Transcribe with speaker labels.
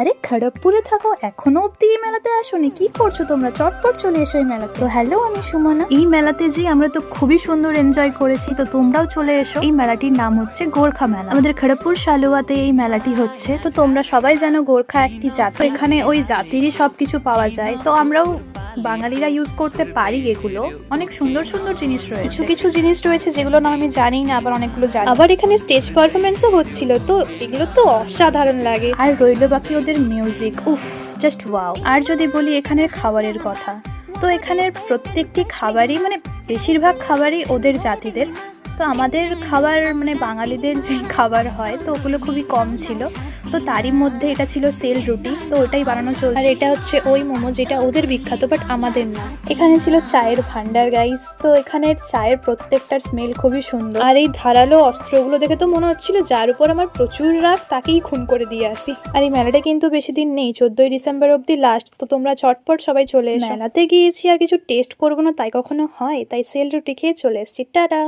Speaker 1: আরে খড়গপুরে থাকো, এখনো অব্দি এই মেলাতে আসোনি? কি করছো তোমরা? চটপট চলে এসো এই মেলাতে। তো হ্যালো, আমি সুমনা। এই মেলাতে যে আমরা তো খুবই সুন্দর এনজয় করেছি, তো তোমরাও চলে এসো। এই মেলাটির নাম হচ্ছে গোর্খা মেলা। আমাদের খড়গপুর সালুয়াতে এই মেলাটি হচ্ছে। তো তোমরা সবাই জানো গোর্খা একটি জাতি, এখানে ওই জাতিরই সবকিছু পাওয়া যায়। তো আমরাও বাঙালিরা ইউজ করতে পারি এগুলো। অনেক সুন্দর সুন্দর জিনিস রয়েছে, কিছু কিছু জিনিস রয়েছে যেগুলো না আমি জানি না, আবার অনেকগুলো জানি। আবার এখানে স্টেজ পারফরমেন্সও হচ্ছিল, তো এগুলো তো অসাধারণ লাগে। আর রইলো বাকি ওদের মিউজিক, উফ, জাস্ট ওয়াও। আর যদি বলি এখানের খাবারের কথা, তো এখানের প্রত্যেকটি খাবারই মানে বেশিরভাগ খাবারই ওদের জাতিদের। তো আমাদের খাবার মানে বাঙালিদের যে খাবার হয়, তো ওগুলো খুবই কম ছিল। তো তারই মধ্যে এটা ছিল সেল রুটি, তো ওটাই বানানো চলছে। আর এটা হচ্ছে ওই মোমো যেটা ওদের বিখ্যাত, বাট আমাদের না। এখানে ছিল চায়ের ভান্ডার গাইস, তো এখানে চায়ের প্রত্যেকটার স্মেল খুবই সুন্দর। আর এই ধারালো অস্ত্রগুলো দেখে তো মনে হচ্ছিল যার উপর আমার প্রচুর রাগ তাকেই খুন করে দিয়ে আসি। আর এই মেলাটা কিন্তু বেশি দিন নেই, 14ই ডিসেম্বর অব্দি লাস্ট। তো তোমরা চটপট সবাই চলে এসো। মেলাতে গিয়েছি আর কিছু টেস্ট করবো না তাই কখনো হয়? তাই সেল রুটি খেয়ে চলে এসছি। টাটা।